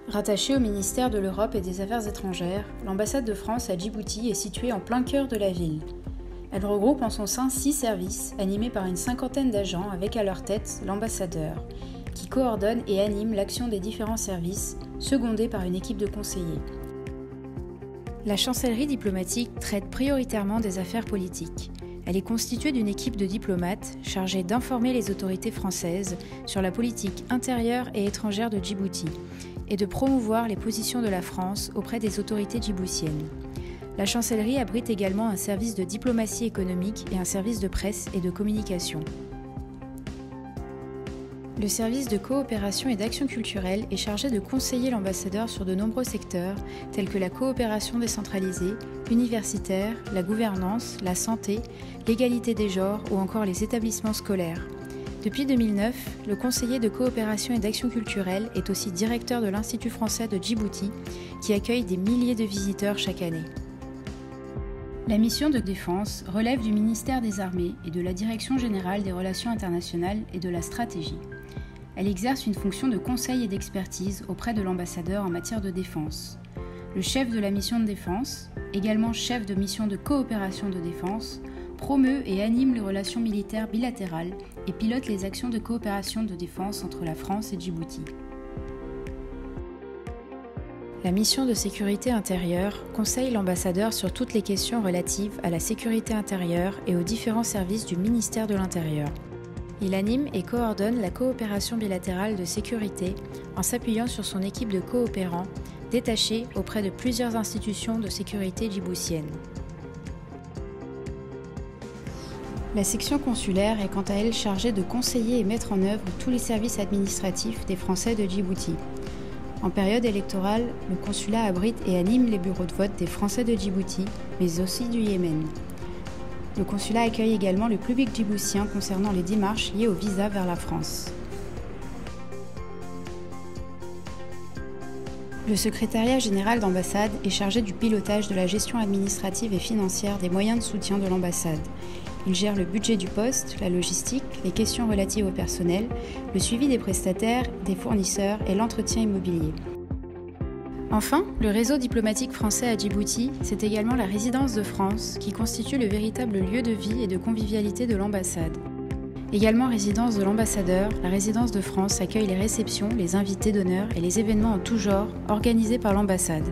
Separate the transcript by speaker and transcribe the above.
Speaker 1: Rattachée au ministère de l'Europe et des Affaires étrangères, l'ambassade de France à Djibouti est située en plein cœur de la ville. Elle regroupe en son sein 6 services, animés par une cinquantaine d'agents avec à leur tête l'ambassadeur, qui coordonne et anime l'action des différents services, secondés par une équipe de conseillers. La chancellerie diplomatique traite prioritairement des affaires politiques. Elle est constituée d'une équipe de diplomates chargée d'informer les autorités françaises sur la politique intérieure et étrangère de Djibouti et de promouvoir les positions de la France auprès des autorités djiboutiennes. La chancellerie abrite également un service de diplomatie économique et un service de presse et de communication. Le service de coopération et d'action culturelle est chargé de conseiller l'ambassadeur sur de nombreux secteurs tels que la coopération décentralisée, universitaire, la gouvernance, la santé, l'égalité des genres ou encore les établissements scolaires. Depuis 2009, le conseiller de coopération et d'action culturelle est aussi directeur de l'Institut français de Djibouti qui accueille des milliers de visiteurs chaque année. La mission de défense relève du ministère des Armées et de la Direction générale des relations internationales et de la stratégie. Elle exerce une fonction de conseil et d'expertise auprès de l'ambassadeur en matière de défense. Le chef de la mission de défense, également chef de mission de coopération de défense, promeut et anime les relations militaires bilatérales et pilote les actions de coopération de défense entre la France et Djibouti. La mission de sécurité intérieure conseille l'ambassadeur sur toutes les questions relatives à la sécurité intérieure et aux différents services du ministère de l'Intérieur. Il anime et coordonne la coopération bilatérale de sécurité en s'appuyant sur son équipe de coopérants détachés auprès de plusieurs institutions de sécurité djiboutiennes. La section consulaire est quant à elle chargée de conseiller et mettre en œuvre tous les services administratifs des Français de Djibouti. En période électorale, le consulat abrite et anime les bureaux de vote des Français de Djibouti, mais aussi du Yémen. Le consulat accueille également le public djiboutien concernant les démarches liées au visa vers la France. Le secrétariat général d'ambassade est chargé du pilotage de la gestion administrative et financière des moyens de soutien de l'ambassade. Il gère le budget du poste, la logistique, les questions relatives au personnel, le suivi des prestataires, des fournisseurs et l'entretien immobilier. Enfin, le réseau diplomatique français à Djibouti, c'est également la résidence de France qui constitue le véritable lieu de vie et de convivialité de l'ambassade. Également résidence de l'ambassadeur, la résidence de France accueille les réceptions, les invités d'honneur et les événements en tout genre organisés par l'ambassade.